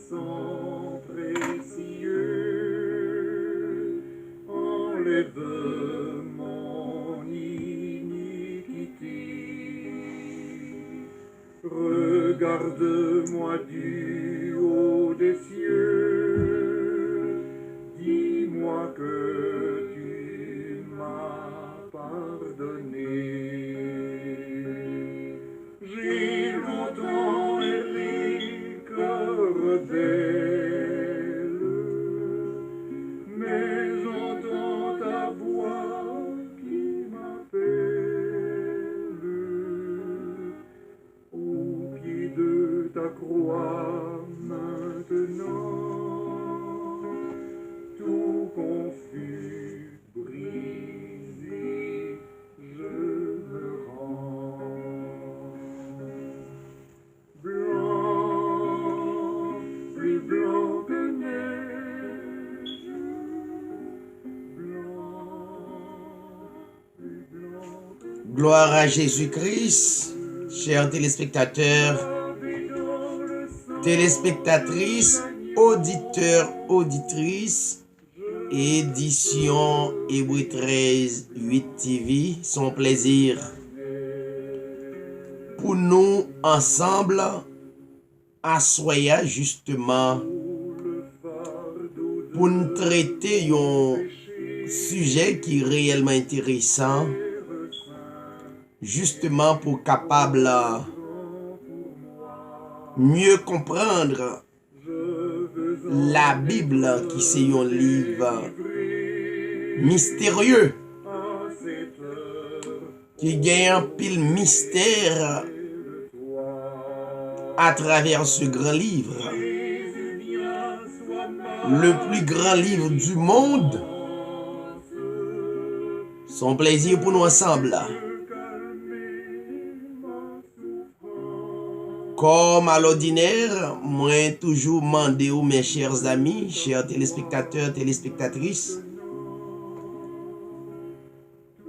sang précieux enlève mon iniquité. Regarde-moi du haut des cieux, dis-moi que tu m'as pardonné. J'ai longtemps erré, cœur rebelle, mais j'entends ta voix qui m'appelle. Au pied de ta croix maintenant, tout confus, brisé, je me rends. Blanc, plus blanc que neige, blanc, plus blanc que neige. Gloire à Jésus-Christ, chers téléspectateurs, téléspectatrices, auditeurs, auditrices, édition Hébreu 13, 8 TV, son plaisir pour nous ensemble assoyer justement pour nous traiter un sujet qui est réellement intéressant, justement pour capable mieux comprendre la Bible qui c'est un livre mystérieux qui gagne un pile mystère à travers ce grand livre, le plus grand livre du monde. Son plaisir pour nous ensemble. Comme à l'ordinaire, moi toujours demandé aux mes chers amis, chers téléspectateurs, téléspectatrices,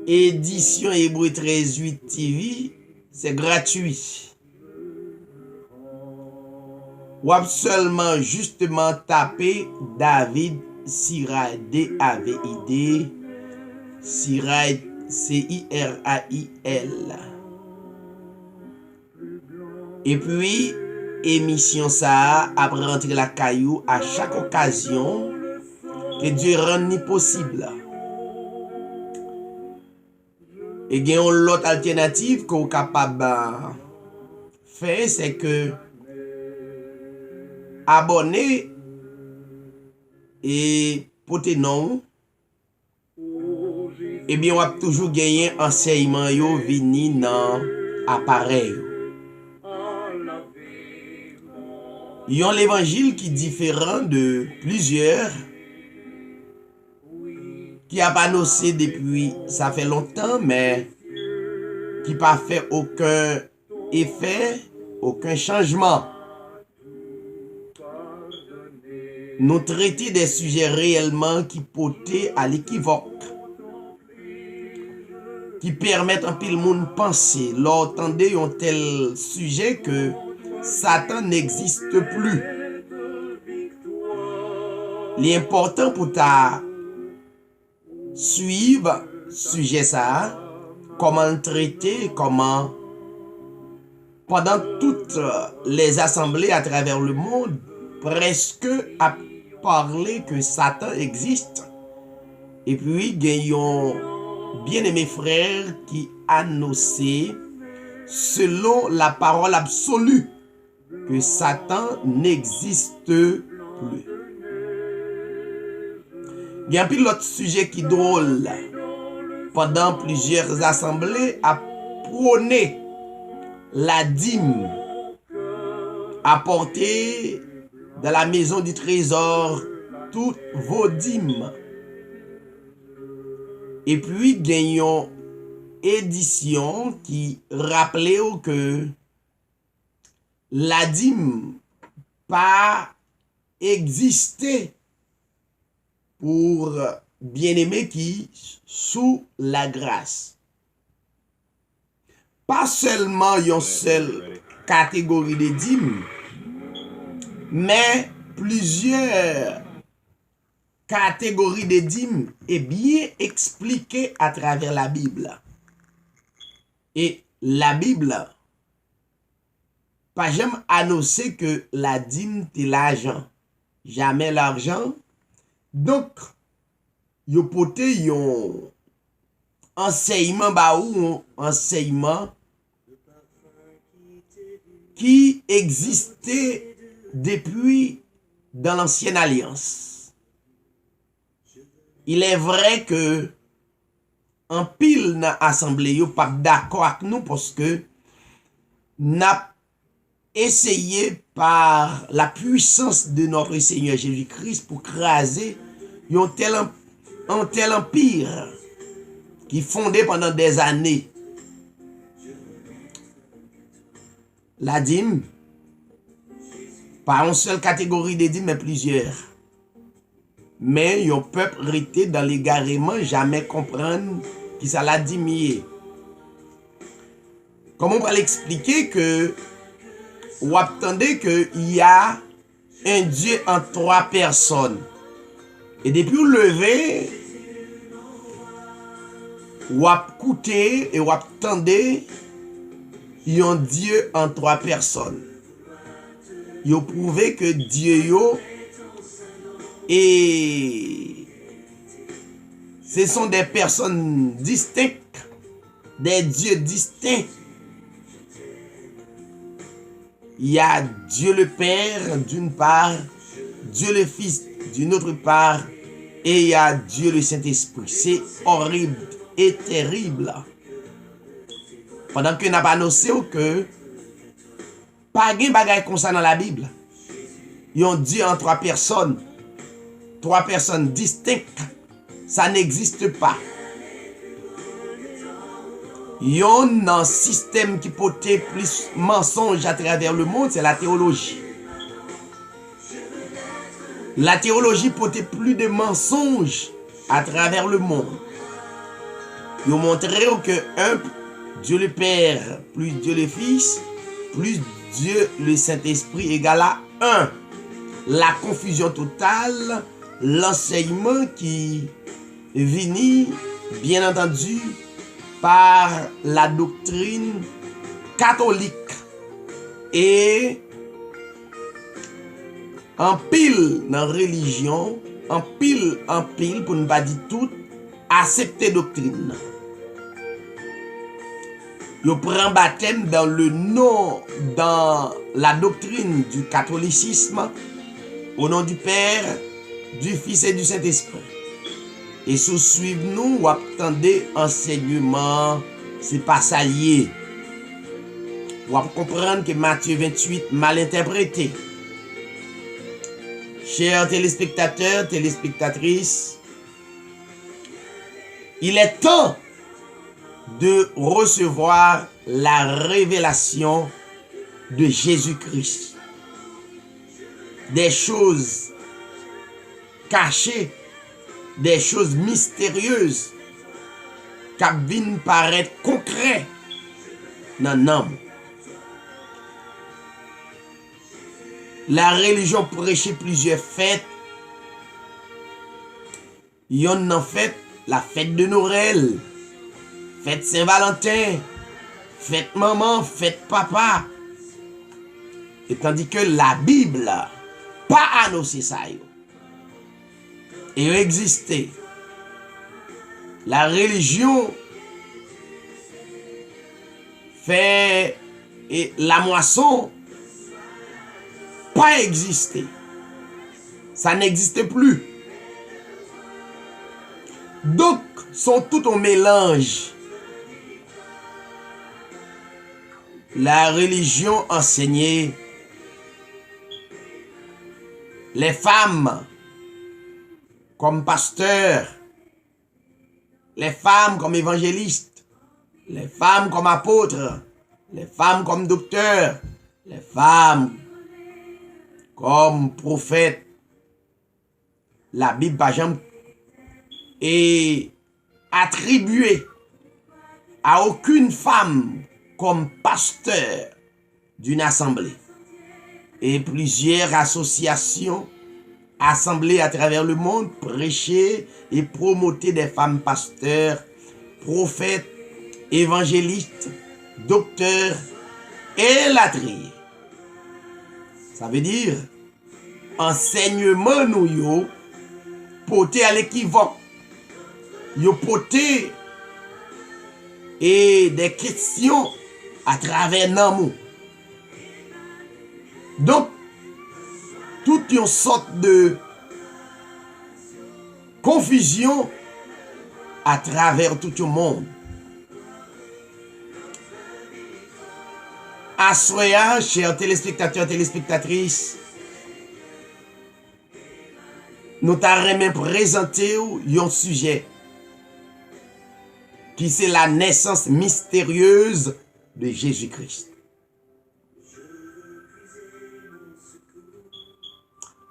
édition Hébreu 13 8 TV, c'est gratuit. Ou seulement justement taper David Cirail, D-A-V-I-D, Cirail, C-I-R-A-I-L. Et puis, émission ça, après rentrer la caillou à chaque occasion que Dieu rend possible. Et il y a une autre alternative qu'on est capable de faire, c'est que abonner et porter nom, et bien on a toujours gagné enseignement yo vini dans appareil. Il y a l'évangile qui est différent de plusieurs qui a annoncé depuis ça fait longtemps mais qui n'a pas fait aucun effet, aucun changement. Nous traiter des sujets réellement qui portent à l'équivoque, qui permettent un peu le monde penser, l'entendez un tel sujet que Satan n'existe plus. L'important pour ta suivre sujet ça, comment le traiter, comment pendant toutes les assemblées à travers le monde, presque à parler que Satan existe. Et puis, gagnons bien-aimés frères qui annonçaient selon la parole absolue que Satan n'existe plus. Il y a un peu l'autre sujet qui est drôle. Pendant plusieurs assemblées, à prôner la dîme apportée dans la maison du trésor, toutes vos dîmes. Et puis, gagnons édition qui rappelait que la dîme pas existé pour bien-aimés qui sous la grâce. Pas seulement une seule catégorie de dîmes, mais plusieurs catégories de dîmes est bien expliquée à travers la Bible. Et la Bible, pas jamais annoncé que la dîme c'est l'argent. Jamais l'argent. Donc, yo pote yon enseignement ou enseignement qui existait depuis dans l'ancienne alliance. Il est vrai que en pile dans l'assemblée yo pas d'accord avec nous parce que n'a essayé par la puissance de notre Seigneur Jésus-Christ pour craser un tel empire qui fondé pendant des années. La dîme, pas une seule catégorie de dîmes, mais plusieurs. Mais yon peuple resté dans l'égarement, jamais comprendre qui ça la dîme. Comment on va l'expliquer que ou attendez que il y a un Dieu en 3 personnes. Et depuis le lever, ou écouter et ou attendez il y a un Dieu en 3 personnes. Il a prouvé que Dieu yo et ce sont des personnes distinctes, des dieux distincts. Il y a Dieu le Père d'une part, Dieu le Fils d'une autre part, et il y a Dieu le Saint-Esprit. C'est horrible et terrible. Pendant que n'a pas annoncé que pas de bagay comme ça dans la Bible. Il y a un Dieu en 3 personnes. 3 personnes distinctes. Ça n'existe pas. Il y a un système qui portait plus mensonge à travers le monde, c'est la théologie. La théologie portait plus de mensonges à travers le monde. Ils ont montré que Dieu le Père plus Dieu le Fils plus Dieu le Saint-Esprit égale à 1. La confusion totale, l'enseignement qui vient, bien entendu, par la doctrine catholique et en pile dans la religion, en pile pour ne pas dire tout, accepter doctrine. Yo prend baptême dans le nom, dans la doctrine du catholicisme, au nom du Père, du Fils et du Saint-Esprit. Et sous suivre nous ou attendez enseignement, c'est pas ça lié. Ou comprendre que Matthieu 28 mal interprété. Chers téléspectateurs, téléspectatrices, il est temps de recevoir la révélation de Jésus-Christ. Des choses cachées, des choses mystérieuses qui viennent paraître concrètes dans l'homme. La religion prêchait plusieurs fêtes. Il y en fait la fête de Noël, fête Saint-Valentin, fête maman, fête papa. Et tandis que la Bible pas annoncé ça. Et existait. La religion fait et la moisson pas existé. Ça n'existe plus. Donc, sont tout un mélange. La religion enseignée, les femmes comme pasteurs, les femmes comme évangélistes, les femmes comme apôtres, les femmes comme docteurs, les femmes comme prophètes. La Bible, par exemple, est attribuée à aucune femme comme pasteur d'une assemblée. et plusieurs associations assemblées à travers le monde prêcher et promoter des femmes pasteurs, prophètes, évangélistes, docteurs et latriers. Ça veut dire enseignement nous yo porté à l'équivoque. Yo porté et des questions à travers nous. Donc, toute une sorte de confusion à travers tout le monde. Assoya, chers téléspectateurs, téléspectatrices, nous t'avons présenté un sujet qui c'est la naissance mystérieuse de Jésus-Christ.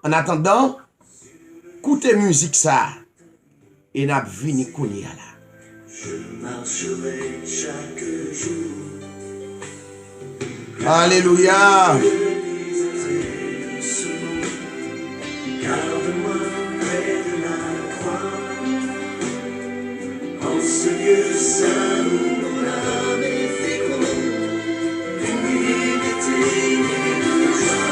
En attendant, écoutez musique ça et n'a vini kounia là. Je marcherai chaque jour. Alléluia. Garde-moi près de la croix. En ce lieu saint où l'âme est féconde, une nuit d'été et de joie.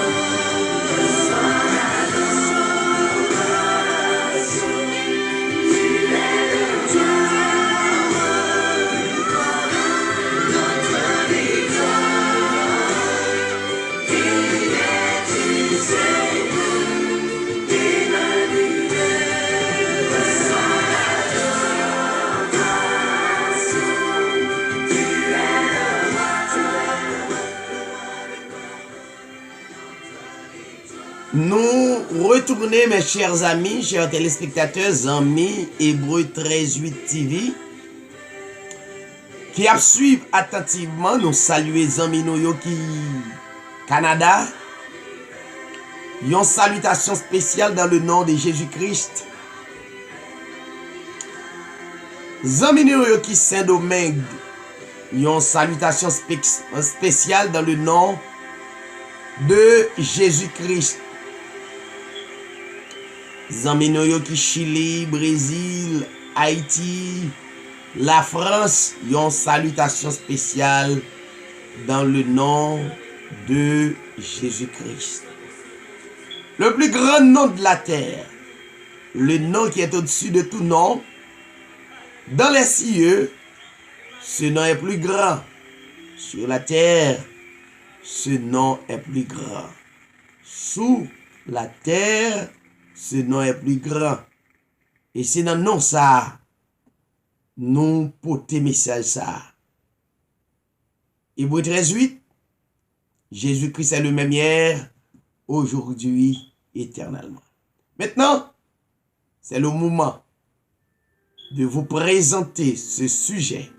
Nous retournons, mes chers amis, chers téléspectateurs, amis, Hébreu 13:8 TV, qui a suivi attentivement, nous saluons les amis nous qui Canada. Une salutation spéciale dans le nom de Jésus-Christ. Amis nous qui Saint-Domingue, une salutation spéciale dans le nom de Jésus-Christ. Zami nou qui Chili, Brésil, Haïti, la France, yon salutation spéciale dans le nom de Jésus-Christ. Le plus grand nom de la terre, le nom qui est au-dessus de tout nom, dans les cieux, ce nom est plus grand. Sur la terre, ce nom est plus grand. Sous la terre, ce nom est plus grand. Et c'est dans non ça, nous porter message ça. Hébreu 13:8, Jésus-Christ est le même hier, aujourd'hui, éternellement. Maintenant, c'est le moment de vous présenter ce sujet,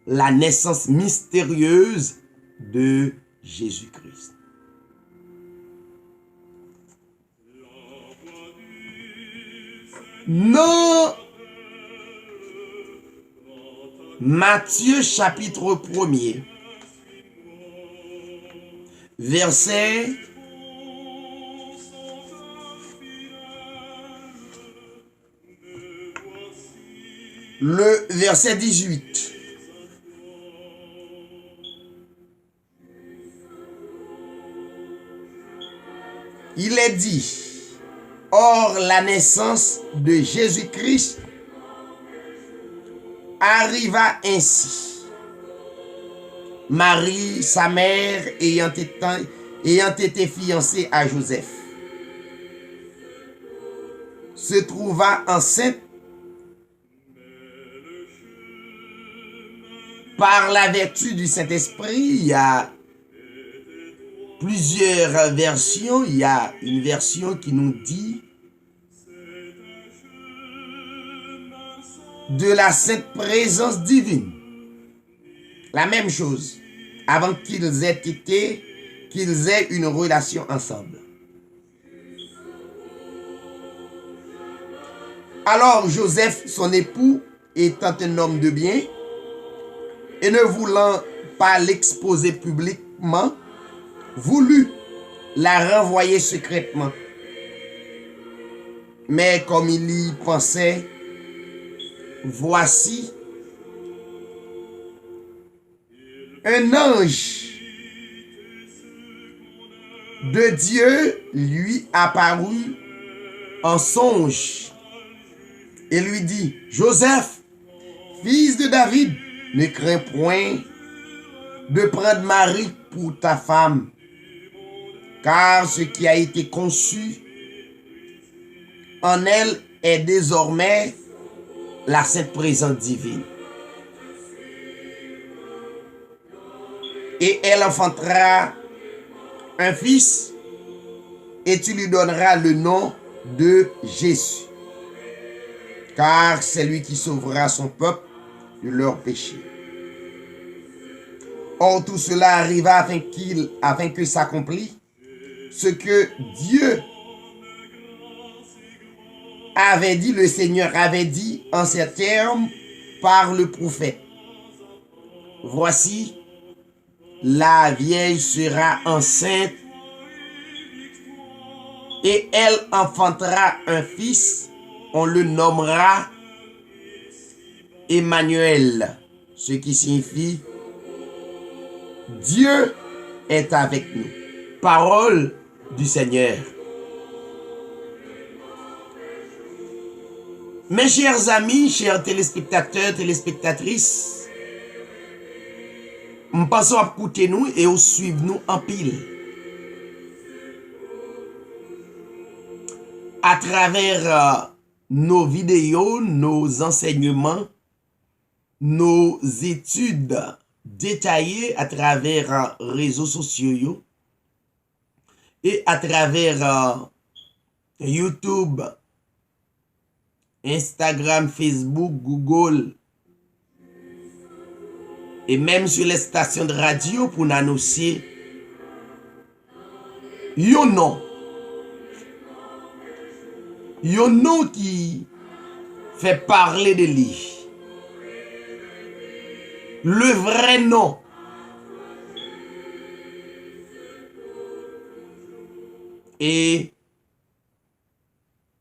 la naissance mystérieuse de Jésus-Christ. Non. Matthieu chapitre 1er, verset le verset 18. Il est dit: or la naissance de Jésus-Christ arriva ainsi. Marie, sa mère, ayant été fiancée à Joseph, se trouva enceinte par la vertu du Saint-Esprit. Il y a plusieurs versions. Il y a une version qui nous dit de la sainte présence divine. La même chose, avant qu'ils aient une relation ensemble. Alors Joseph, son époux, étant un homme de bien, et ne voulant pas l'exposer publiquement, voulut la renvoyer secrètement. Mais comme il y pensait, voici un ange de Dieu lui apparut en songe et lui dit, Joseph, fils de David, ne crains point de prendre Marie pour ta femme, car ce qui a été conçu en elle est désormais la sainte présence divine. Et elle enfantera un fils, et tu lui donneras le nom de Jésus, car c'est lui qui sauvera son peuple de leurs péchés. Or, tout cela arriva afin que s'accomplisse ce que Dieu avait dit, le Seigneur avait dit en ces termes par le prophète. Voici, la vieille sera enceinte et elle enfantera un fils, on le nommera Emmanuel, ce qui signifie Dieu est avec nous. Parole du Seigneur. Mes chers amis, chers téléspectateurs, téléspectatrices, nous passons à écouter nous et à suivre nous en pile. À travers nos vidéos, nos enseignements, nos études détaillées à travers réseaux sociaux et à travers YouTube, Instagram, Facebook, Google et même sur les stations de radio pour nous annoncer un nom qui fait parler de lui. Le vrai nom. Et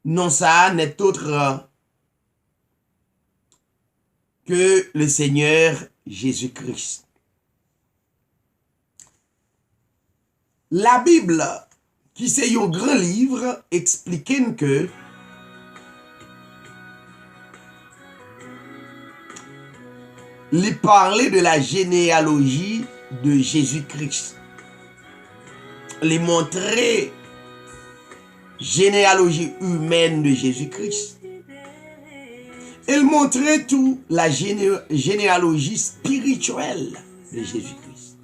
non, ça n'est autre que le Seigneur Jésus-Christ. La Bible, qui c'est un grand livre, explique que il parlait de la généalogie de Jésus-Christ. Il montrait généalogie humaine de Jésus-Christ. Il montrait tout la généalogie spirituelle de Jésus-Christ.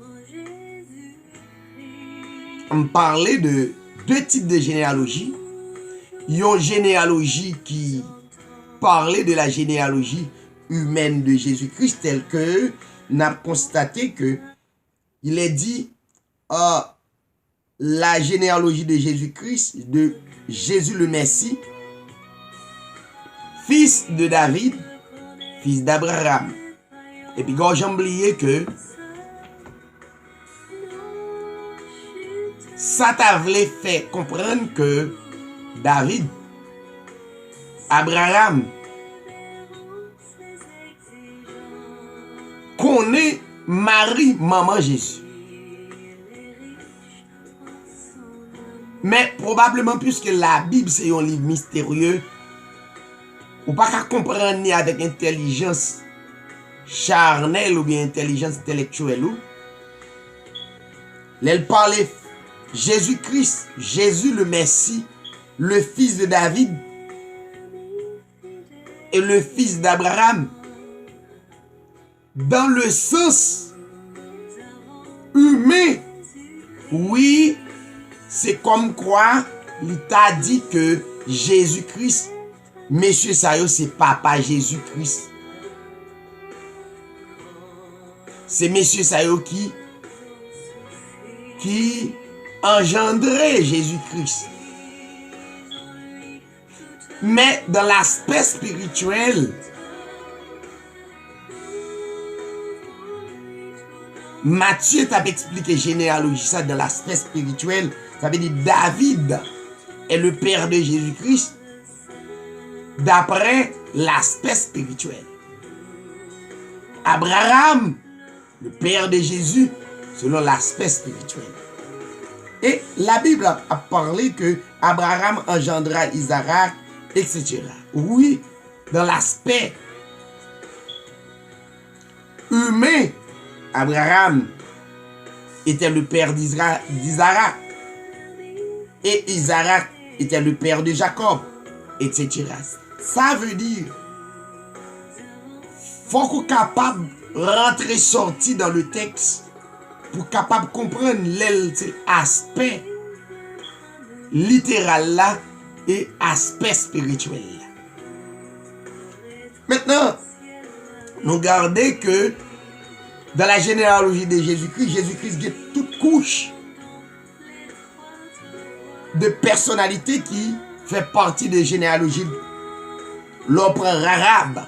On parlait de deux types de généalogie. Il y a une généalogie qui parlait de la généalogie humaine de Jésus-Christ, telle que nous avons constaté que il est dit la généalogie de Jésus-Christ, de Jésus le Messie, fils de David, fils d'Abraham. Et puis quand j'ai oublié que ça t'avait fait comprendre que David, Abraham, connaît Marie, maman Jésus. Mais probablement, puisque la Bible c'est un livre mystérieux, ou pas qu'à comprendre ni avec intelligence charnelle ou bien intelligence intellectuelle. Elle parlait Jésus-Christ, Jésus le Messie, le fils de David et le fils d'Abraham. Dans le sens humain, oui, c'est comme quoi il t'a dit que Jésus-Christ, Monsieur Sayo, c'est papa Jésus-Christ. C'est Monsieur Sayo qui engendrait Jésus-Christ. Mais dans l'aspect spirituel, Matthieu t'a expliqué généalogie ça dans l'aspect spirituel. Ça veut dire David est le père de Jésus-Christ d'après l'aspect spirituel. Abraham, le père de Jésus, selon l'aspect spirituel. Et la Bible a parlé que Abraham engendra Isaac, etc. Oui, dans l'aspect humain, Abraham était le père d'Isaac. Et Isaac était le père de Jacob, etc. Ça veut dire, faut qu'on soit capable de rentrer sortir dans le texte pour capable comprendre l'aspect littéral là et aspect spirituel là. Maintenant, nous regardons que dans la généalogie de Jésus-Christ, Jésus-Christ a toute couche de personnalité qui fait partie de la généalogie. L'on prend Rahab.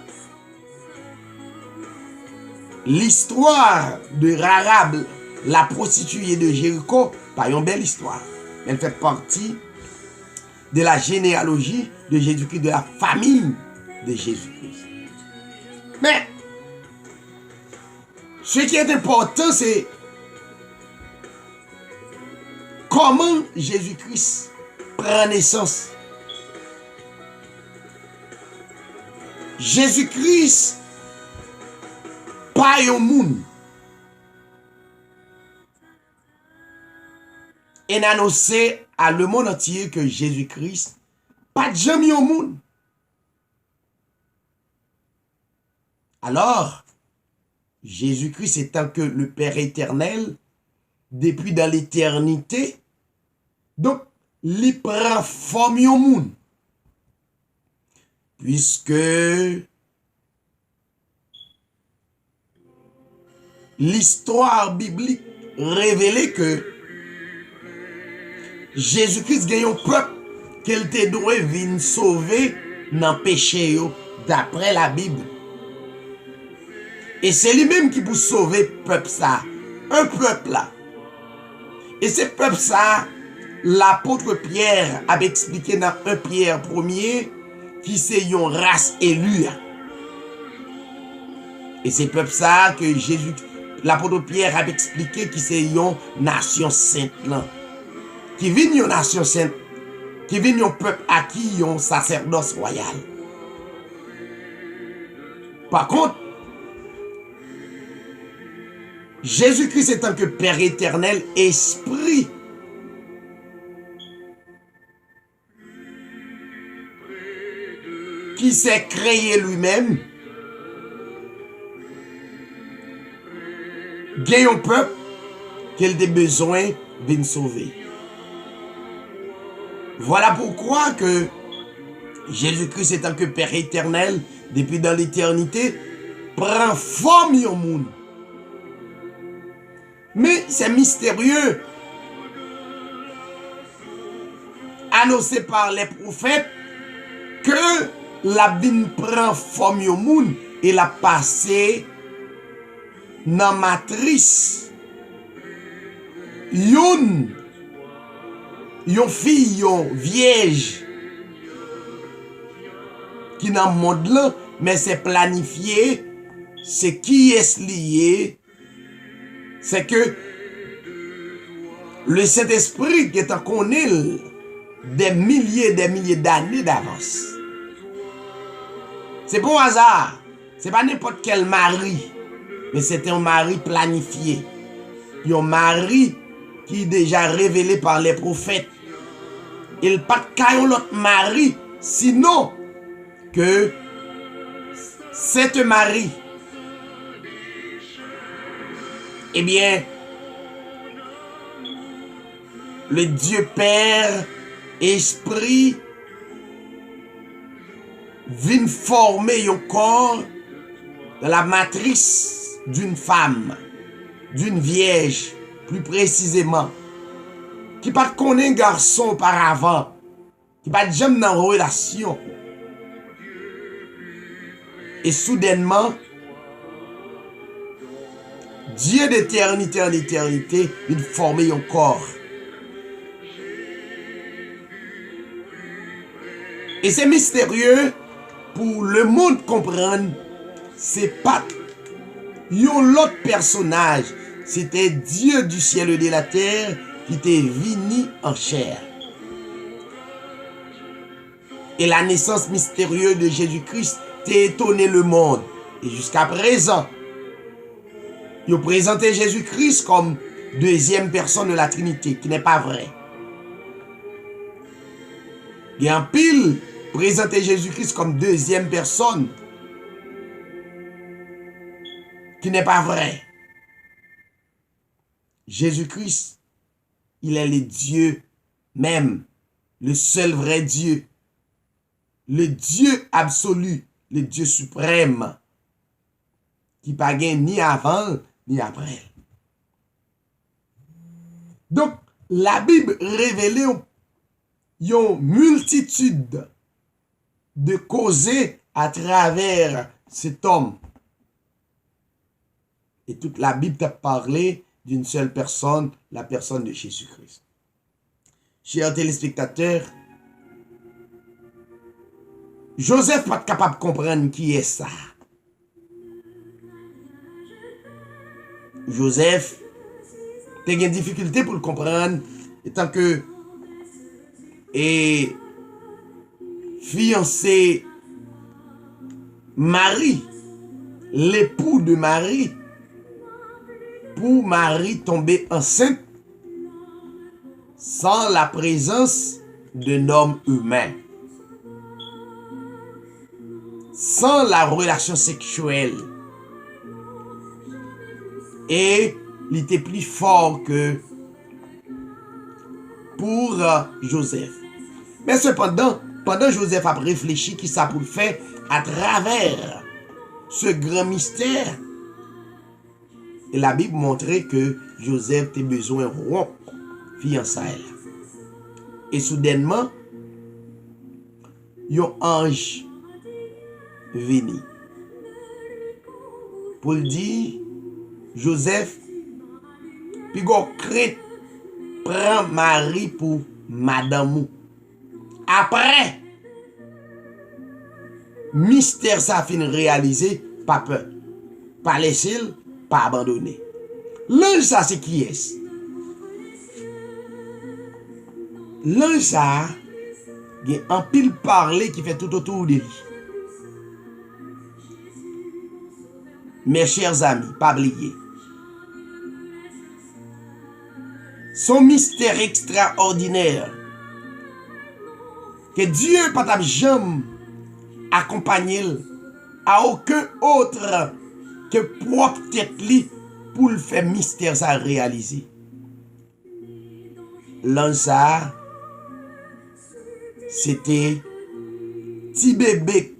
L'histoire de Rahab, la prostituée de Jéricho, pas une belle histoire. Elle fait partie de la généalogie de Jésus-Christ, de la famille de Jésus-Christ. Mais, ce qui est important, c'est comment Jésus-Christ prend naissance. Jésus-Christ, pas un monde. Et annoncé à le monde entier que Jésus-Christ, pas de jamais au monde. Alors, Jésus-Christ étant que le Père éternel, depuis dans l'éternité, donc, il prend forme au monde. Puisque l'histoire biblique révélait que Jésus-Christ gagne un peuple qu'il te doit venir sauver dans le péché d'après la Bible. Et c'est lui-même qui peut sauver le peuple ça. Un peuple là. Et ce peuple ça, l'apôtre Pierre avait expliqué dans 1 Pierre 1er qui c'est une race élue. Et c'est peuple ça que Jésus, l'apôtre Pierre avait expliqué qui c'est une nation sainte là. Qui vient une nation sainte, qui vient un peuple à qui un sacerdoce royal. Par contre, Jésus-Christ étant que Père éternel, Esprit, qui s'est créé lui-même, gagne un peuple qu'il a besoin de sauver. Voilà pourquoi que Jésus-Christ étant que Père éternel, depuis dans l'éternité, prend forme au monde. Mais c'est mystérieux. Annoncé par les prophètes que la Bible prend forme au monde et la passé dans la matrice. Une fille, une vierge qui dans le monde là, mais c'est planifié, c'est qui est lié. C'est que le Saint-Esprit qui est en connaît des milliers d'années d'avance. C'est pas un hasard. C'est pas n'importe quel mari. Mais c'est un mari planifié. Un mari qui est déjà révélé par les prophètes. Il n'y a pas de l'autre mari. Sinon que cet mari, eh bien, le Dieu Père, Esprit, vient former un corps dans la matrice d'une femme, d'une vierge, plus précisément, qui pas connaît un garçon auparavant, qui pas jamais dans une relation. Et soudainement, Dieu d'éternité en éternité, il formait un corps. Et c'est mystérieux pour le monde comprendre. C'est pas l'autre personnage. C'était Dieu du ciel et de la terre qui était venu en chair. Et la naissance mystérieuse de Jésus-Christ t'a étonné le monde. Et jusqu'à présent, ils présenté Jésus-Christ comme deuxième personne de la Trinité, qui n'est pas vrai. Il y a un pile présenté Jésus-Christ comme deuxième personne, qui n'est pas vrai. Jésus-Christ, il est le Dieu même, le seul vrai Dieu, le Dieu absolu, le Dieu suprême, qui n'a pas ni avant ni après. Donc, la Bible révèle une multitude de causes à travers cet homme. Et toute la Bible t'a parlé d'une seule personne, la personne de Jésus-Christ. Chers téléspectateurs, Joseph n'est pas capable de comprendre qui est ça. Joseph a une difficulté pour le comprendre, étant que et fiancé Marie, l'époux de Marie, pour Marie tomber enceinte sans la présence d'un homme humain, sans la relation sexuelle. Et il était plus fort que pour Joseph. Mais cependant, pendant Joseph a réfléchi qui ça pour le faire à travers ce grand mystère, et la Bible montrait que Joseph avait besoin de rompre fiançailles. Et soudainement, un ange venu pour le dire, Joseph, puis go crainte, prend Marie pour madame. Après, mystère ça fin réalisé, pas peur, pas laisser, pas abandonner. L'ange ça c'est qui est? L'ange ça, il y a un pile parler qui fait tout autour de lui. Mes chers amis, pas oublier. Son mystère extraordinaire que Dieu pas t'a jamais accompagné à aucun autre que propre tête li pour le faire mystère ça réaliser. L'ange ça c'était petit bébé,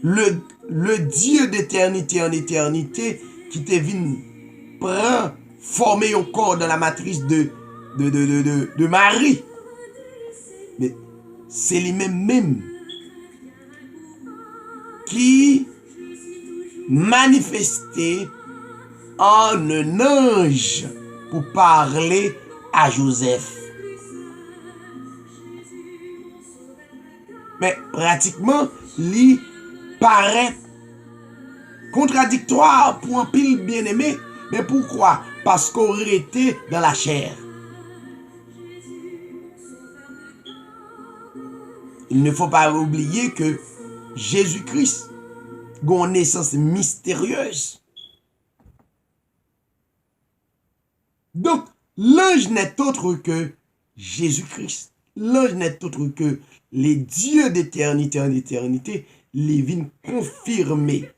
le Dieu d'éternité en éternité qui te venu prend former un corps dans la matrice de Marie. Mais c'est lui-même qui manifestait en un ange pour parler à Joseph. Mais pratiquement, il paraît contradictoire pour un pile bien-aimé. Mais pourquoi? Parce qu'on aurait été dans la chair. Il ne faut pas oublier que Jésus-Christ a une naissance mystérieuse. Donc, l'ange n'est autre que Jésus-Christ. L'ange n'est autre que les dieux d'éternité en éternité, les vignes confirmés.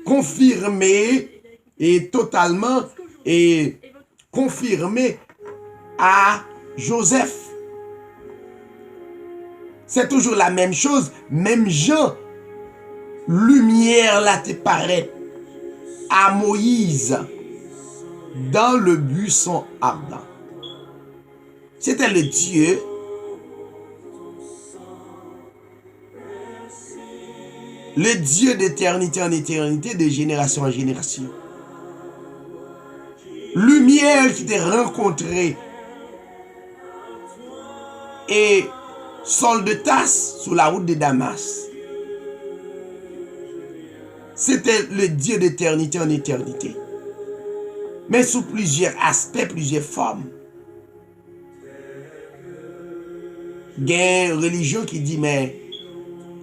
Confirmés et totalement et confirmé à Joseph. C'est toujours la même chose, même Jean, lumière là te paraît à Moïse dans le buisson ardent. C'était le Dieu d'éternité en éternité, de génération en génération. Lumière qui t'a rencontré et Saul de Tarse sur la route de Damas. C'était le Dieu d'éternité en éternité. Mais sous plusieurs aspects, plusieurs formes. Il y a une religion qui dit, mais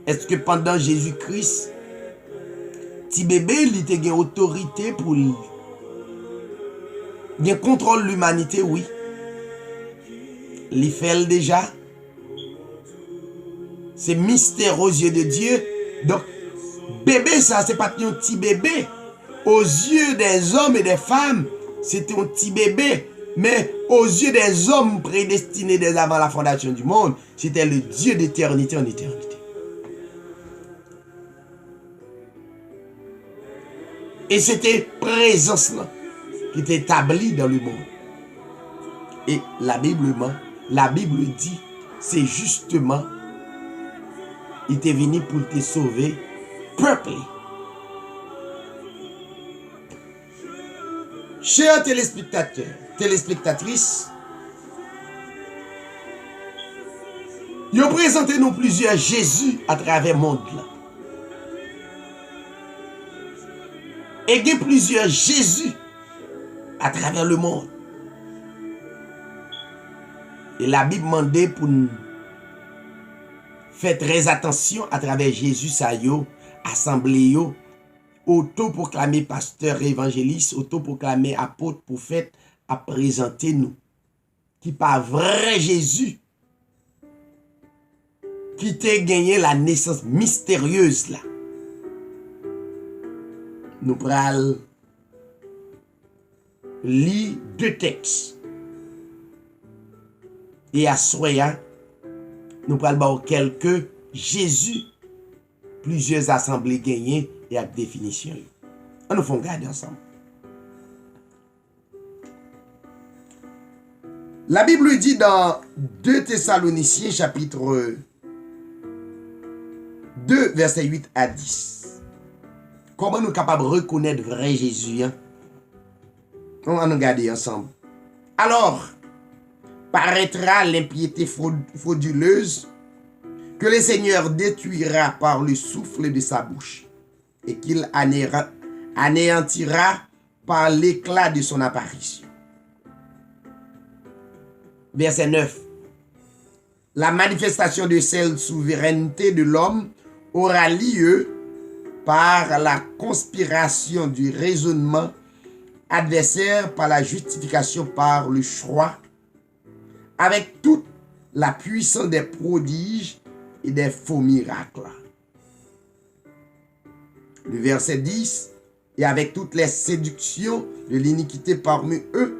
est-ce que pendant Jésus-Christ, petit bébé, il a une autorité pour lui? Il contrôle l'humanité, oui. Il fait déjà. C'est mystère aux yeux de Dieu. Donc, bébé, ça, c'est pas un petit bébé. Aux yeux des hommes et des femmes, c'était un petit bébé. Mais aux yeux des hommes prédestinés dès avant la fondation du monde, c'était le Dieu d'éternité en éternité. Et c'était présence là qui est établie dans le monde. Et la Bible dit, c'est justement, il est venu pour te sauver, peuple. Chers téléspectateurs, téléspectatrices, ils ont présenté nous plusieurs Jésus à travers le monde. Et il y a plusieurs Jésus à travers le monde. Et la Bible demandait pour nous faire très attention à travers Jésus, ça yo, assemblée yo, autoproclamé pasteur et évangéliste, autoproclamé apôtre, prophète, à présenter nous. Qui par vrai Jésus, qui t'a gagné la naissance mystérieuse là. Nous prenons lire deux textes. Et à Soya, nous prenons quelques Jésus, plusieurs assemblées gagnées et à définition. On nous fait regarder ensemble. La Bible dit dans 2 Thessaloniciens chapitre 2 verset 8 à 10. Comment nous sommes capables de reconnaître vrai Jésus? On va nous regarder ensemble. Alors, paraîtra l'impiété frauduleuse que le Seigneur détruira par le souffle de sa bouche et qu'il anéantira par l'éclat de son apparition. Verset 9. La manifestation de cette souveraineté de l'homme aura lieu par la conspiration du raisonnement adversaire, par la justification par le choix, avec toute la puissance des prodiges et des faux miracles. Le verset 10, et avec toutes les séductions de l'iniquité parmi eux,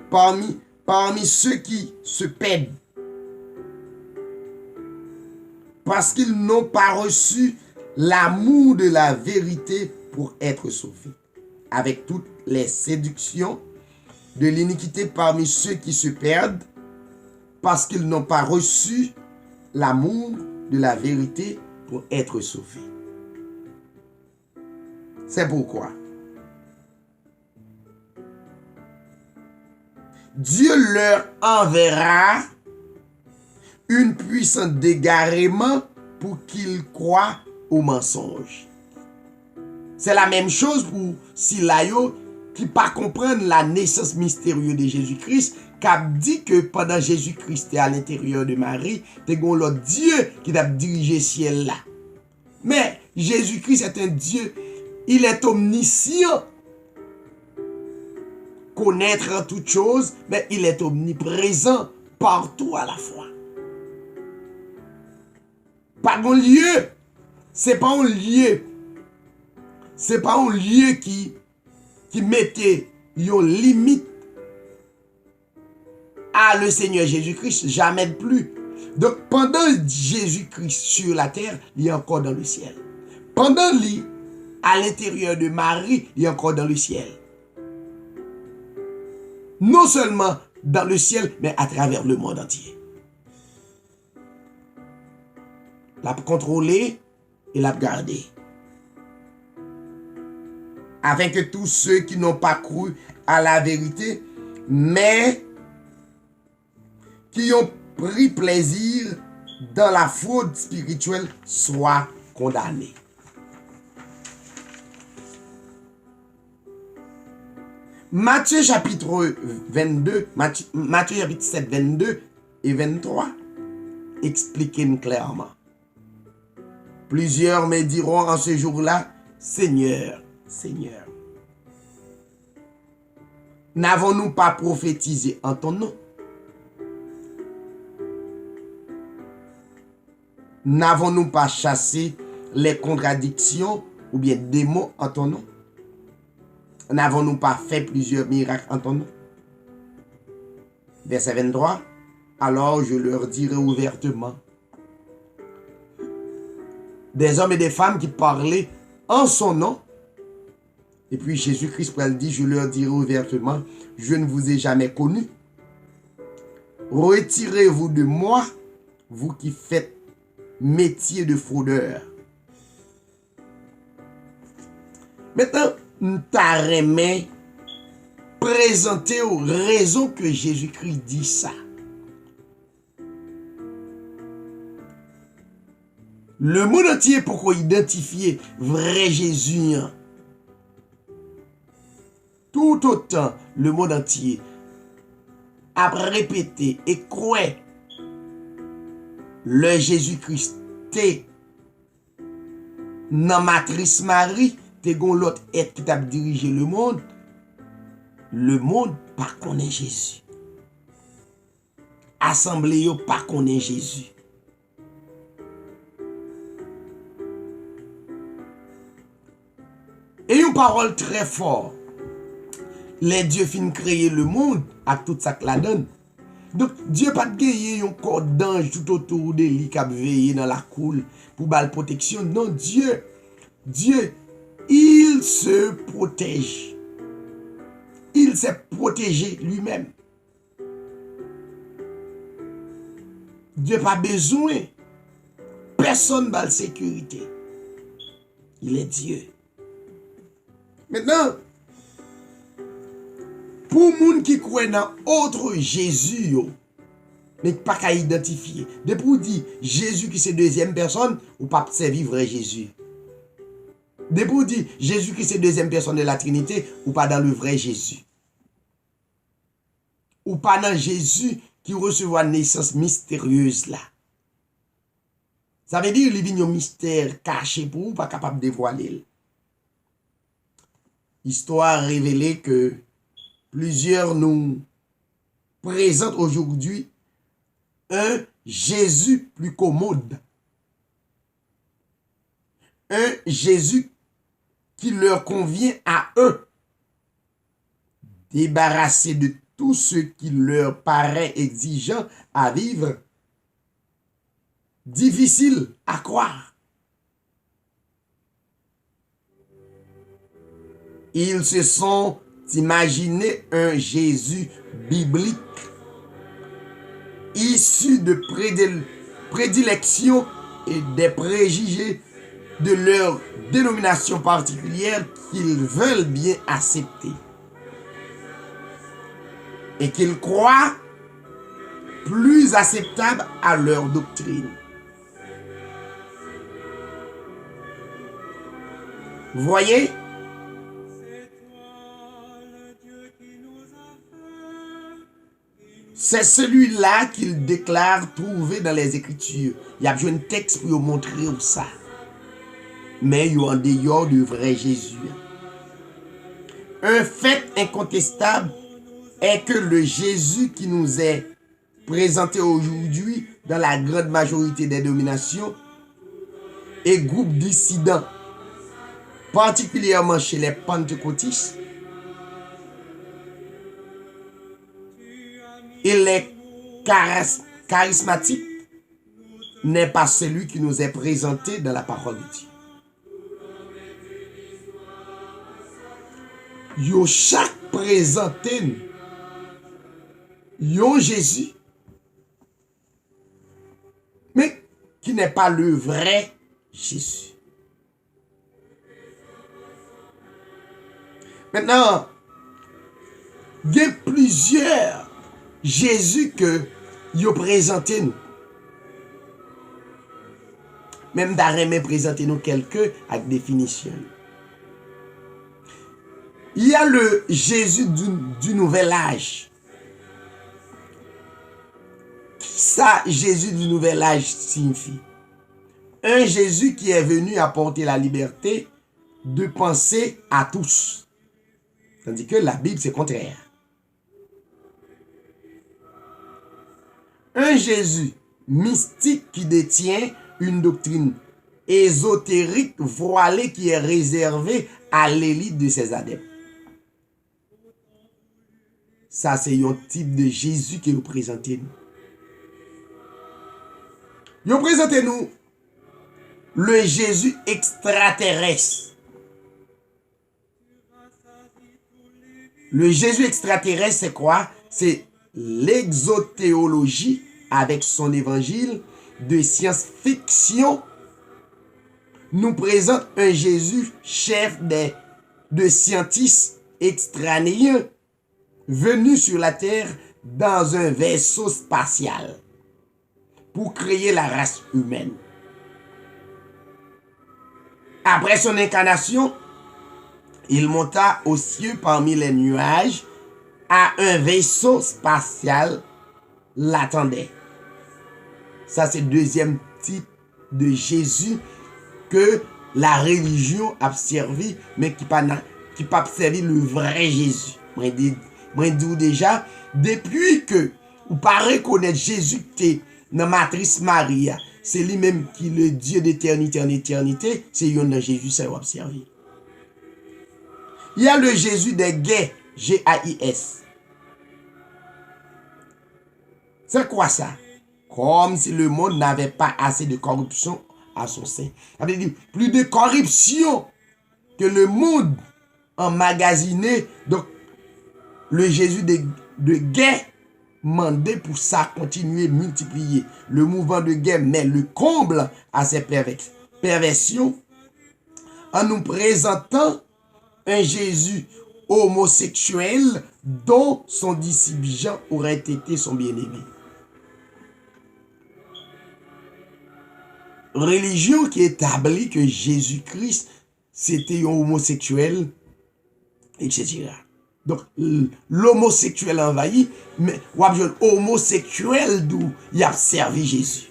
parmi ceux qui se perdent, parce qu'ils n'ont pas reçu l'amour de la vérité pour être sauvés. Avec toutes les séductions de l'iniquité parmi ceux qui se perdent, parce qu'ils n'ont pas reçu l'amour de la vérité pour être sauvés. C'est pourquoi Dieu leur enverra une puissance d'égarement pour qu'ils croient au mensonge. C'est la même chose pour Silayo qui pas comprendre la naissance mystérieuse de Jésus-Christ, qui a dit que pendant Jésus-Christ était à l'intérieur de Marie, c'est l'autre Dieu qui a dirigé le ciel là. Mais Jésus-Christ est un Dieu, il est omniscient, connaître toutes choses, mais il est omniprésent partout à la fois. Pas un lieu, c'est pas un lieu qui mettait une limite à le Seigneur Jésus-Christ, jamais de plus. Donc pendant Jésus-Christ sur la terre, il est encore dans le ciel. Pendant lui, à l'intérieur de Marie, il est encore dans le ciel. Non seulement dans le ciel, mais à travers le monde entier. La contrôler et la garder. Afin que tous ceux qui n'ont pas cru à la vérité, mais qui ont pris plaisir dans la fraude spirituelle soient condamnés. Matthieu chapitre 22, Matthieu chapitre 7, 22 et 23 expliquent clairement. Plusieurs me diront en ce jour-là, Seigneur, Seigneur, n'avons-nous pas prophétisé en ton nom? N'avons-nous pas chassé les contradictions ou bien démons en ton nom? N'avons-nous pas fait plusieurs miracles en ton nom? Verset 23. Alors je leur dirai ouvertement. Des hommes et des femmes qui parlaient en son nom. Et puis Jésus-Christ dit, je leur dirai ouvertement, je ne vous ai jamais connu. Retirez-vous de moi, vous qui faites métier de fraudeur. Maintenant, nous t'arrêtons présenter aux raisons que Jésus-Christ dit ça. Le monde entier, pourquoi identifier vrai Jésus? Tout autant, le monde entier a répété et croit le Jésus-Christ dans matrice Marie, t'es gon l'autre être qui t'a dirigé le monde pas connaît Jésus. Assemblée yo pas connaît Jésus. Et une parole très forte. Les dieux fin créer le monde à tout ça que la donne. Donc Dieu pas de gagner un corps d'ange tout autour de lui qui a veillé dans la cour pour bal protection. Non, Dieu, il se protège. Il s'est protégé lui-même. Dieu pas besoin. Personne n'a la sécurité. Il est Dieu. Maintenant, pour les gens qui croient dans autre Jésus, mais pas qu'à identifier. De pour dire Jésus qui c'est deuxième personne, ou pas servir vrai Jésus. De pour dire Jésus qui c'est deuxième personne de la Trinité, ou pas dans le vrai Jésus. Ou pas dans Jésus qui recevra une naissance mystérieuse là. Ça veut dire qu'il y a un mystère caché pour vous, pas capable de dévoiler. Histoire révélée que plusieurs nous présentent aujourd'hui un Jésus plus commode. Un Jésus qui leur convient à eux. Débarrassé de tout ce qui leur paraît exigeant à vivre. Difficile à croire. Ils se sont imaginés un Jésus biblique, issu de prédilections et des préjugés de leur dénomination particulière qu'ils veulent bien accepter. Et qu'ils croient plus acceptable à leur doctrine. Vous voyez? C'est celui-là qu'il déclare trouver dans les Écritures. Il y a besoin de texte pour vous montrer ça. Mais il y a en dehors du vrai Jésus. Un fait incontestable est que le Jésus qui nous est présenté aujourd'hui dans la grande majorité des dominations et groupes dissidents, particulièrement chez les pentecôtistes, et les charismatiques, n'est pas celui qui nous est présenté dans la parole de Dieu. Yo chaque présenté yo Jésus, mais qui n'est pas le vrai Jésus. Maintenant, il y a plusieurs Jésus que yo présenté nous. même d'arrêter présenter nous quelques avec définition. Il y a le Jésus du nouvel âge. Qui ça, Jésus du nouvel âge signifie? Un Jésus qui est venu apporter la liberté de penser à tous. Tandis que la Bible, c'est contraire. Un Jésus mystique qui détient une doctrine ésotérique voilée qui est réservée à l'élite de ses adeptes. Ça, c'est un type de Jésus qui vous présente nous. Vous présentez nous le Jésus extraterrestre. Le Jésus extraterrestre, c'est quoi? C'est l'exothéologie avec son évangile de science-fiction nous présente un Jésus chef de scientifiques extranéens venu sur la terre dans un vaisseau spatial pour créer la race humaine. Après son incarnation, il monta aux cieux parmi les nuages à un vaisseau spatial l'attendait. Ça, c'est le deuxième type de Jésus que la religion a servi, mais qui pas servi le vrai Jésus. Moi, dis déjà, depuis que vous pas reconnaître Jésus qui est dans la matrice Maria, c'est lui-même qui est le Dieu d'éternité en éternité, c'est un Jésus ça vous observer. Il y a le Jésus des gays, G-A-I-S. C'est quoi ça? Comme si le monde n'avait pas assez de corruption à son sein. Ça veut dire plus de corruption que le monde emmagasiné. Donc, le Jésus de guerre mandé pour ça continuer multiplier. Le mouvement de guerre met le comble à ces perversions en nous présentant un Jésus homosexuel dont son disciple Jean aurait été son bien-aimé. Religion qui établit que Jésus-Christ c'était un homosexuel, etc. Donc, l'homosexuel envahi, mais homosexuel d'où il a servi Jésus.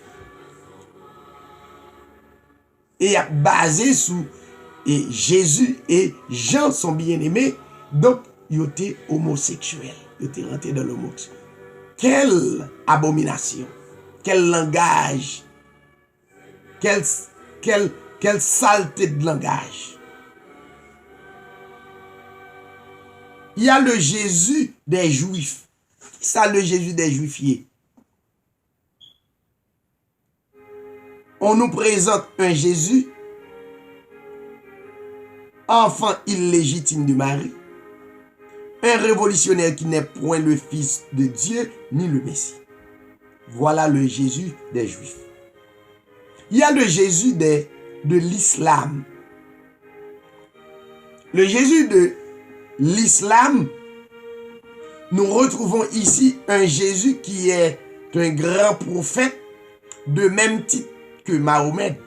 Et il a basé sur et Jésus et Jean sont bien-aimés, donc ils étaient homosexuels. Ils étaient rentrés dans l'homosexuel. Quelle abomination, quel langage, quelle saleté de langage. Il y a le Jésus des Juifs. Ça, le Jésus des Juifiers. On nous présente un Jésus, enfant illégitime de Marie, un révolutionnaire qui n'est point le Fils de Dieu ni le Messie. Voilà le Jésus des Juifs. Il y a le Jésus de l'islam. Le Jésus de l'islam, nous retrouvons ici un Jésus qui est un grand prophète de même type que Mahomet.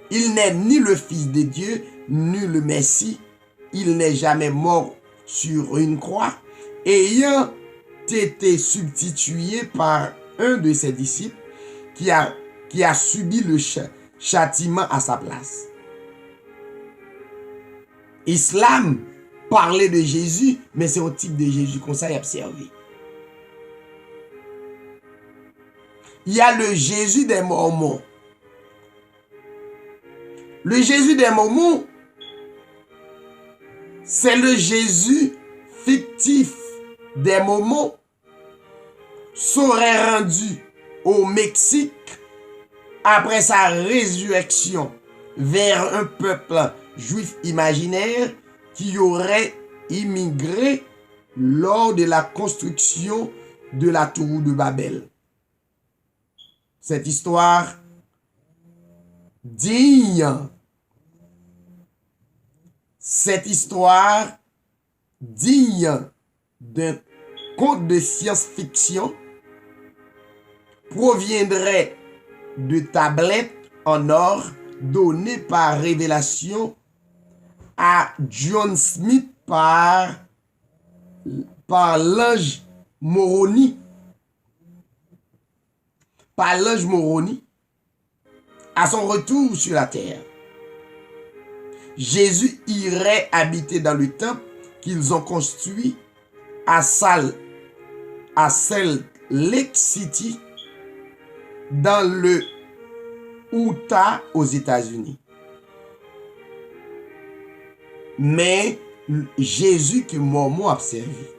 Il n'est ni le Fils de Dieu, ni le Messie. Il n'est jamais mort sur une croix, ayant été substitué par un de ses disciples qui a subi le châtiment à sa place. Islam parlait de Jésus, mais c'est un type de Jésus qu'on s'est observé. Il y a le Jésus des Mormons. Le Jésus des Mormons, c'est le Jésus fictif des Mormons, serait rendu au Mexique après sa résurrection vers un peuple juif imaginaire qui aurait immigré lors de la construction de la tour de Babel. Cette histoire digne d'un conte de science-fiction proviendrait de tablettes en or donné par révélation à John Smith par l'ange Moroni. Par l'ange Moroni, à son retour sur la terre. Jésus irait habiter dans le temple qu'ils ont construit à Salt Lake City, dans le Utah, aux États-Unis. Mais Jésus que Mormon a observé.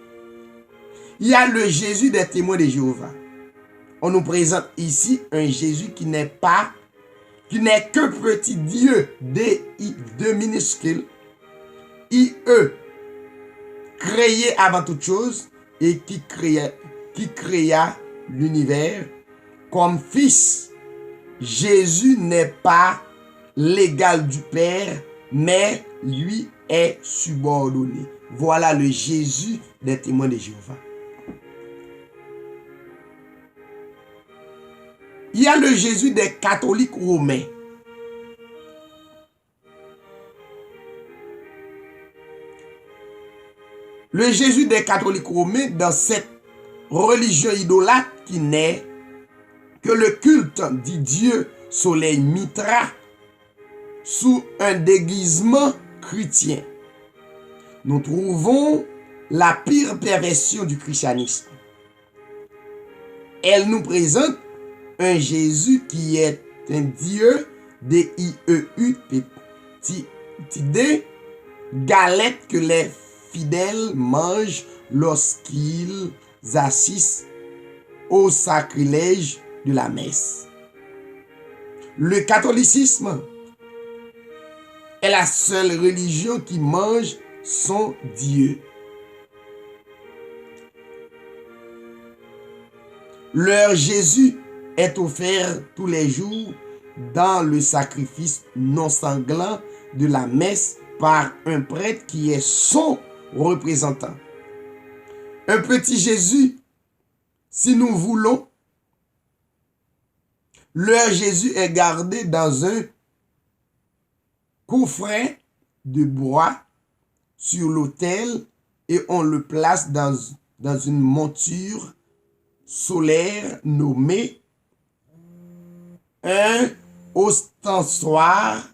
Il y a le Jésus des témoins de Jéhovah. On nous présente ici un Jésus qui n'est que petit Dieu, D minuscule, IE, créé avant toute chose et qui créa l'univers comme fils. Jésus n'est pas l'égal du Père, mais lui est subordonné. Voilà le Jésus des témoins de Jéhovah. Il y a le Jésus des catholiques romains. Le Jésus des catholiques romains, dans cette religion idolâtre qui n'est que le culte du dieu soleil Mitra sous un déguisement chrétien. Nous trouvons la pire perversion du christianisme. Elle nous présente un Jésus qui est un Dieu, D-I-E-U, petit D, galette que les fidèles mangent lorsqu'ils assistent au sacrilège de la messe. Le catholicisme est la seule religion qui mange son Dieu. Leur Jésus est offert tous les jours dans le sacrifice non sanglant de la messe par un prêtre qui est son représentant. Un petit Jésus, si nous voulons. Leur Jésus est gardé dans un coffret de bois sur l'autel et on le place dans une monture solaire nommée un ostensoir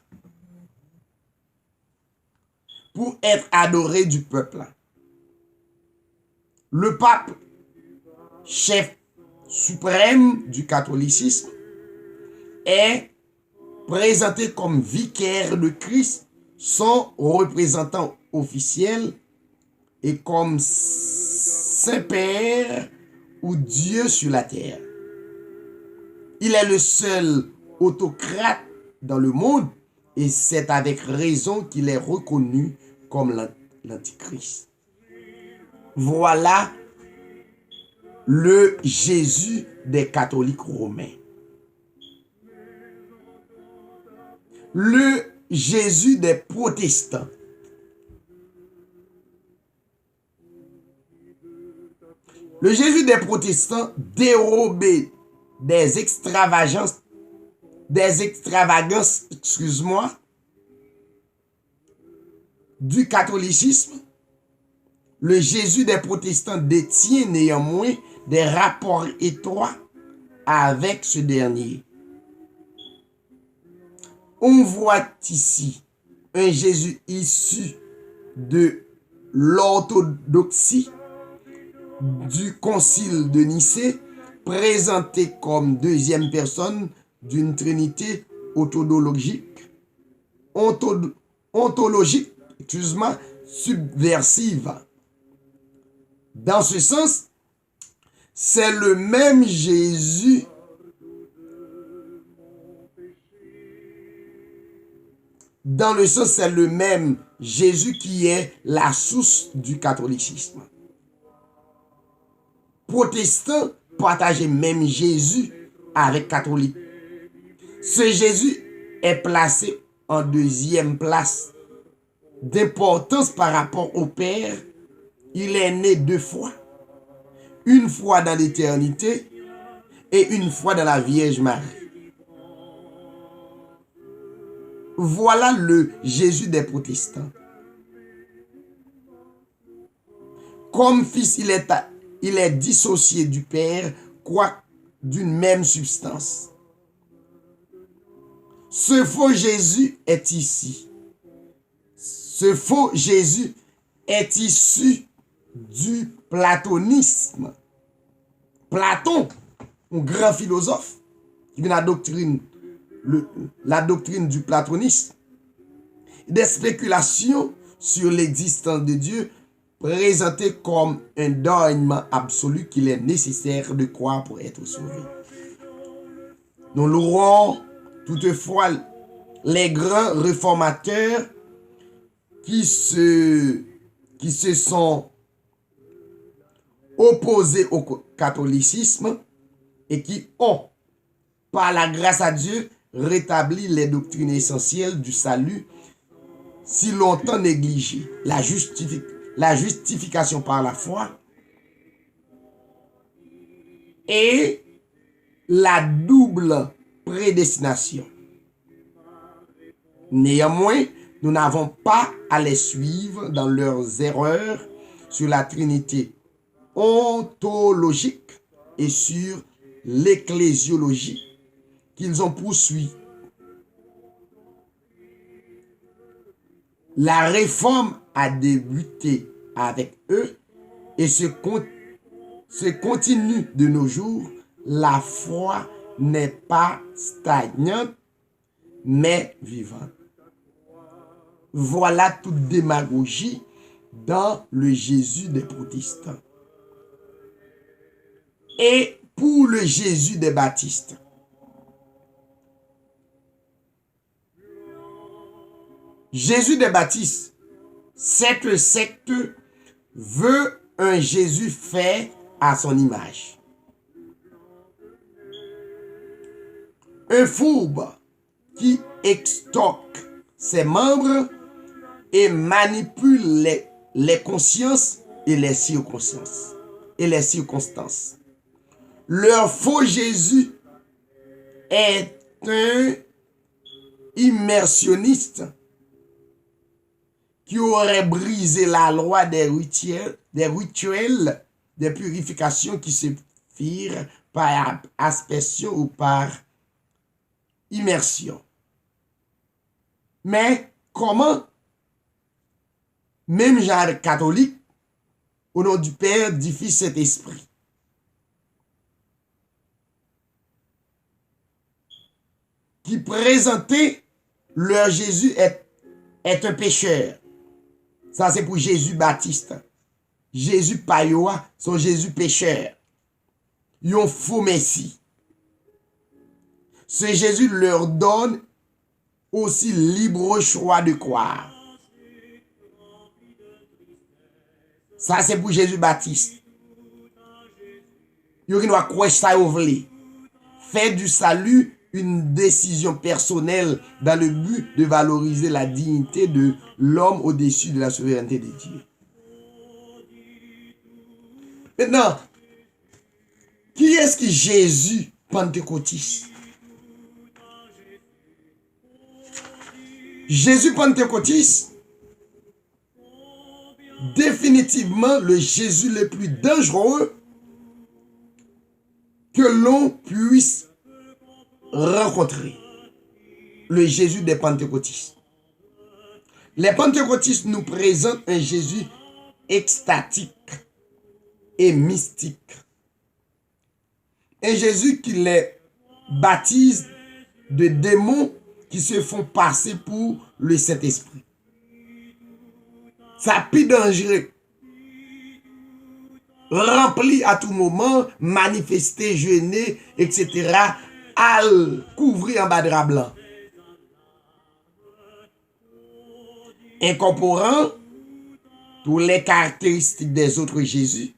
pour être adoré du peuple. Le pape, chef suprême du catholicisme, est présenté comme vicaire de Christ, son représentant officiel, et comme Saint-Père ou Dieu sur la terre. Il est le seul autocrate dans le monde et c'est avec raison qu'il est reconnu comme l'Antichrist. Voilà le Jésus des catholiques romains. Le Jésus des protestants. Le Jésus des protestants dérobé des extravagances, du catholicisme. Le Jésus des protestants détient néanmoins des rapports étroits avec ce dernier. On voit ici un Jésus issu de l'orthodoxie du concile de Nicée, présenté comme deuxième personne d'une trinité ontologique, subversive. Dans ce sens, c'est le même Jésus qui est la source du catholicisme. Protestants partagent même Jésus avec catholiques. Ce Jésus est placé en deuxième place d'importance par rapport au Père. Il est né 2 fois. Une fois dans l'éternité et une fois dans la Vierge Marie. Voilà le Jésus des protestants. Comme fils, il est dissocié du Père, quoique d'une même substance. Ce faux Jésus est ici. Ce faux Jésus est issu du platonisme. Platon, un grand philosophe, qui vient la doctrine du platonisme, des spéculations sur l'existence de Dieu présentées comme un dogme absolu qu'il est nécessaire de croire pour être sauvé. Nous louons toutefois les grands réformateurs qui se sont opposés au catholicisme et qui ont, par la grâce à Dieu, rétabli les doctrines essentielles du salut si longtemps négligées. La justification par la foi et la double prédestination. Néanmoins, nous n'avons pas à les suivre dans leurs erreurs sur la Trinité ontologique et sur l'ecclésiologie qu'ils ont poursuivi. La réforme a débuté avec eux et se continue de nos jours. La foi n'est pas stagnante, mais vivante. Voilà toute démagogie dans le Jésus des protestants. Et pour le Jésus des baptistes, Jésus des baptistes, cette secte veut un Jésus fait à son image. Un fourbe qui extorque ses membres et manipule les consciences et les circonstances. Leur faux Jésus est un immersionniste qui aurait brisé la loi des rituels de purification qui se firent par aspersion ou par immersion. Mais comment, même genre catholique, au nom du Père, du Fils et de l'Esprit, qui présentait leur Jésus est un pécheur. Ça, c'est pour Jésus Baptiste. Jésus Payoa, son Jésus pécheur. Ils ont faux Messie. Ce Jésus leur donne aussi libre choix de croire. Ça, c'est pour Jésus Baptiste. Ils doivent croire ça au vrai. Faire du salut une décision personnelle dans le but de valoriser la dignité de l'homme au-dessus de la souveraineté de Dieu. Maintenant, qui est-ce que Jésus pentecôtiste? Jésus pentecôtiste, définitivement le Jésus le plus dangereux que l'on puisse rencontrer. Le Jésus des pentecôtistes. Les pentecôtistes nous présentent un Jésus extatique et mystique. Un Jésus qui les baptise de démons qui se font passer pour le Saint-Esprit. Ça plus dangereux. Rempli à tout moment, manifesté, jeûner, etc. à couvrir en bas de drap blanc. Incorporant toutes les caractéristiques des autres Jésus,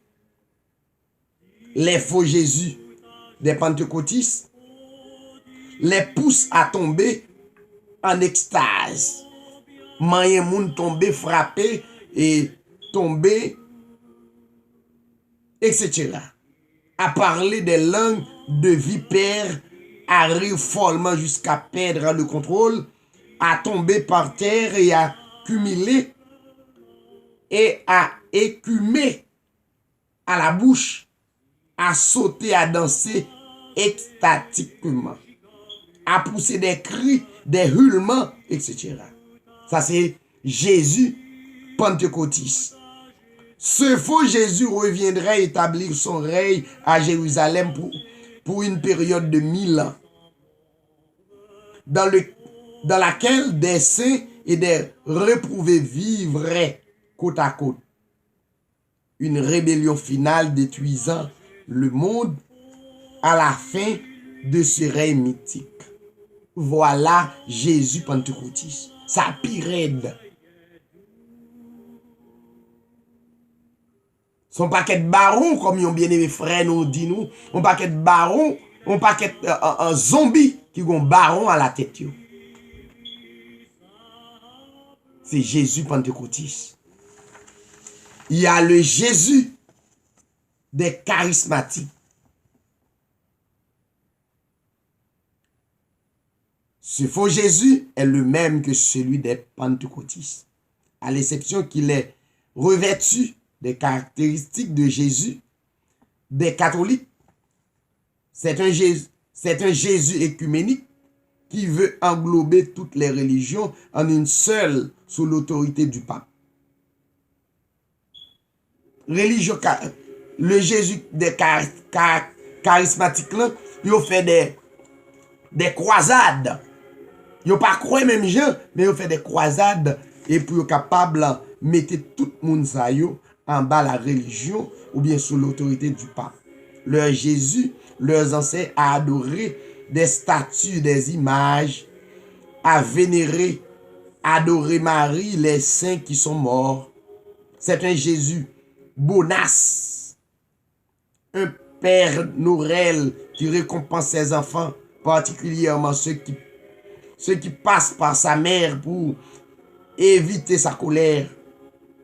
les faux Jésus des pentecôtistes, les pousse à tomber en extase. Moyen moun tomber, frapper et tomber, etc. À parler des langues de vipères, à rire follement jusqu'à perdre le contrôle, à tomber par terre et à cumuler et à écumer à la bouche, à sauter, à danser extatiquement, à pousser des cris, des hurlements, etc. Ça, c'est Jésus pentecôtiste. Ce faux Jésus reviendrait établir son règne à Jérusalem pour une période de 1000 ans, dans laquelle des saints et des réprouvés vivraient côte à côte. Une rébellion finale détruisant le monde à la fin de ce règne mythique. Voilà Jésus pentecôtiste. Ça pire. Son paquet de barons, comme yon bien-aimé frère nous dit nous, un paquet de barons, un paquet un zombie qui ont baron à la tête. C'est Jésus pentecôtiste. Il y a le Jésus des charismatiques. Ce faux Jésus est le même que celui des pentecôtistes, à l'exception qu'il est revêtu des caractéristiques de Jésus des catholiques. C'est un Jésus écuménique qui veut englober toutes les religions en une seule sous l'autorité du pape. Le Jésus des charismatiques là, il fait des croisades. Il pas croire même gens, mais il fait des croisades et pour capable de mettre tout le monde ça en bas la religion ou bien sous l'autorité du pape. Leur Jésus leur enseigne à adorer des statues, des images, à vénérer, adorer Marie, les saints qui sont morts. C'est un Jésus bonasse, un Père Noël qui récompense ses enfants, particulièrement ceux qui passent par sa mère pour éviter sa colère,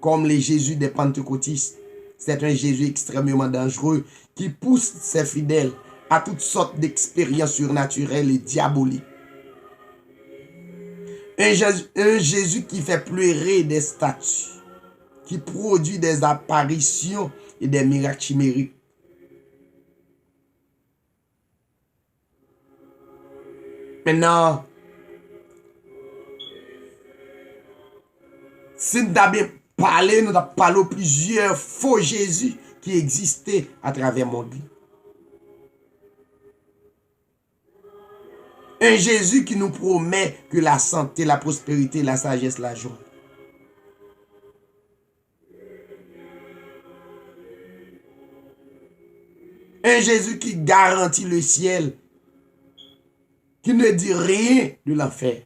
comme les Jésus des pentecôtistes. C'est un Jésus extrêmement dangereux qui pousse ses fidèles à toutes sortes d'expériences surnaturelles et diaboliques. Un Jésus qui fait pleurer des statues, qui produit des apparitions et des miracles chimériques. Maintenant, si nous avons parlé, nous avons parlé de plusieurs faux Jésus qui existaient à travers le monde. Un Jésus qui nous promet que la santé, la prospérité, la sagesse, la joie. Un Jésus qui garantit le ciel, qui ne dit rien de l'enfer.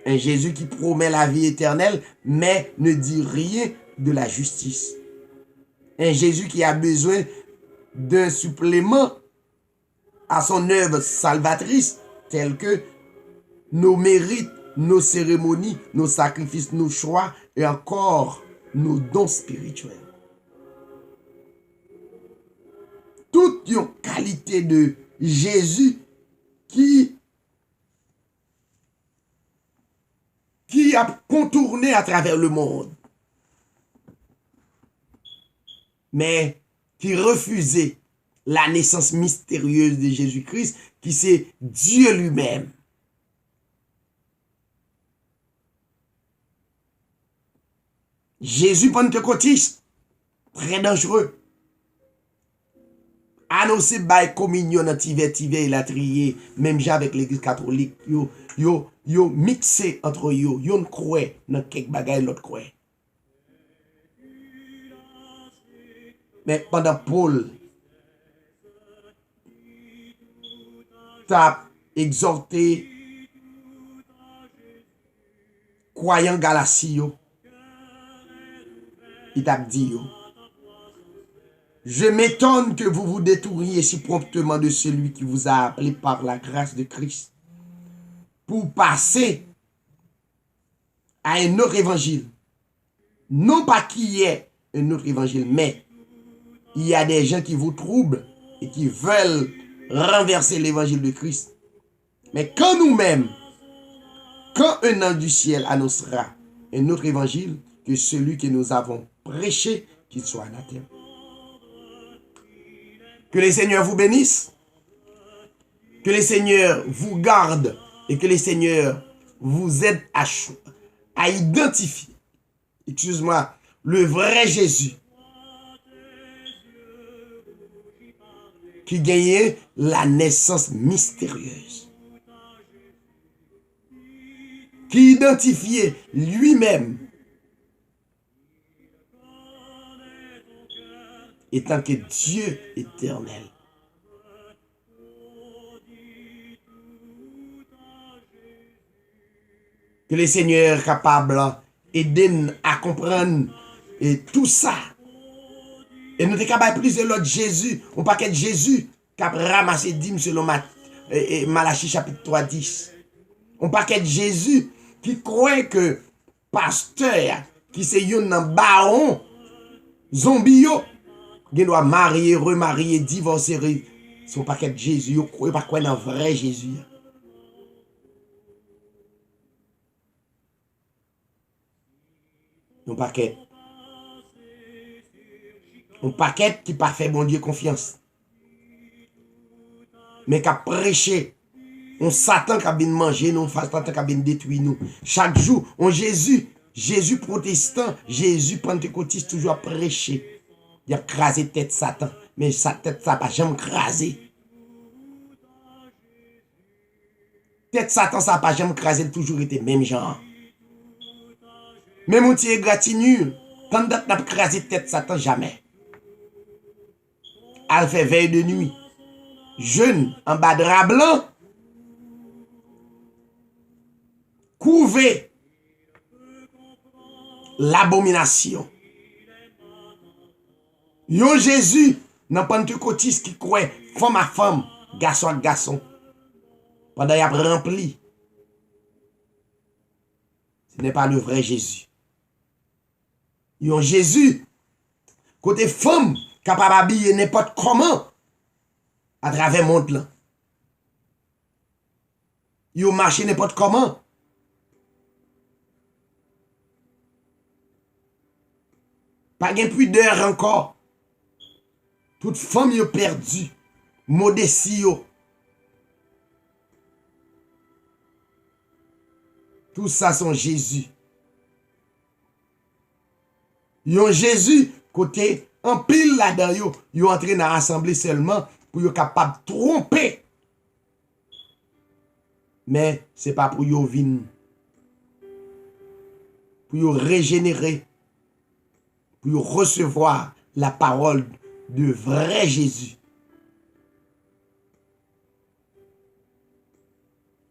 Un Jésus qui promet la vie éternelle, mais ne dit rien de la justice. Un Jésus qui a besoin d'un supplément à son œuvre salvatrice, tel que nos mérites, nos cérémonies, nos sacrifices, nos choix et encore nos dons spirituels. Toute une qualité de Jésus qui a contourné à travers le monde, mais qui refusait la naissance mystérieuse de Jésus-Christ, qui c'est Dieu lui-même. Jésus pentecôtiste, très dangereux. Annoncé by communion dans tiver et la trier, même gens avec l'église catholique, yo mixé entre yo, yon croit dans quelque bagay l'autre croit. Mais pendant Paul t'a exhorté croyant Galatie yo, il t'a dit yo, je m'étonne que vous vous détourniez si promptement de celui qui vous a appelé par la grâce de Christ pour passer à un autre évangile. Non pas qu'il y ait un autre évangile, mais il y a des gens qui vous troublent et qui veulent renverser l'évangile de Christ. Mais quand nous-mêmes, quand un ange du ciel annoncera un autre évangile que celui que nous avons prêché, qu'il soit anathème. Que les Seigneurs vous bénissent, que les Seigneurs vous gardent et que les Seigneurs vous aident à identifier, excuse-moi, le vrai Jésus qui gagnait la naissance mystérieuse, qui identifiait lui-même étant que Dieu éternel. Que les seigneurs capables d'aider à comprendre et tout ça. Et nous sommes capables plus de l'autre Jésus, un paquet de Jésus qui a ramassé dîmes selon Malachie chapitre 3, 10. Un paquet de Jésus qui croit que pasteur, qui c'est un baron, zombie, qui doit marier, remarier, divorcer, son paquet de Jésus, il ne croit pas quoi dans vrai Jésus. Un paquet qui pas fait bon Dieu confiance. Mais qui a prêché. On Satan qui a bien mangé nous, Satan qui a bien détruit nous. Chaque jour, on Jésus protestant, Jésus pentecôtiste toujours a prêché. Il a crasé tête Satan. Mais sa tête, ça n'a pas jamais crasé. Tête Satan, ça n'a pas jamais crasé, il a toujours été même genre. Même on tire gratinure, quand on n'a crasé tête Satan, jamais. Elle fait veille de nuit. Jeune, en bas de drap blanc, couvé l'abomination. Yon Jésus, dans Pentecôtiste qui croit femme à femme, garçon à garçon, pendant qu'il a rempli. Ce n'est pas le vrai Jésus. Yon Jésus, côté femme, capable d'habiller n'importe comment à travers le monde là. Yon marche n'importe comment. Pas de pudeur encore. Toute femme yon perdu. Modestie yo. Tout ça sont Jésus. Yon Jésus, côté en pile là-dedans, yo entré dans l'assemblée seulement pour yo capable de tromper. Mais c'est pas pour yo vin. Pour yo régénérer. Pour yo recevoir la parole de vrai Jésus.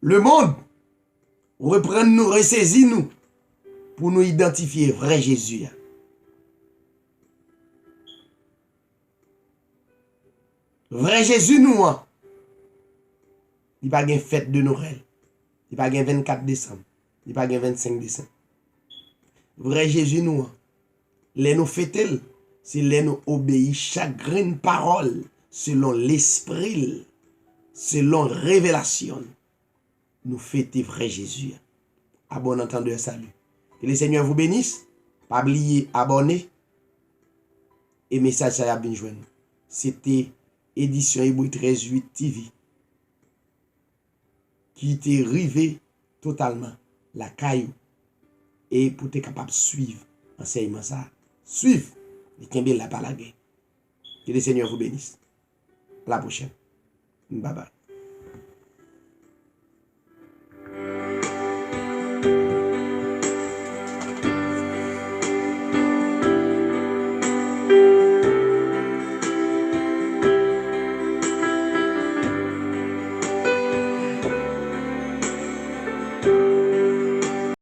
Le monde reprend nous, ressaisit nous pour nous identifier vrai Jésus. Vrai Jésus nous, il n'y a pas de fête de Noël. Il n'y a pas de 24 décembre. Il n'y a pas de 25 décembre. Vrai Jésus nous, les nous fêtons, c'est les nous obéir chaque grande parole selon l'esprit, selon révélation. Nous fêtons vrai Jésus. À bon entendeur, salut. Que le Seigneur vous bénisse. Pas oublier abonner. Et message ça a bien joindre. C'était édition Hébreu 13.8 TV qui était rivé totalement la caillou et pour être capable de suivre enseignement ça. Suivre et qu'il la par la guerre. Que le Seigneur vous bénisse. À la prochaine. Bye bye.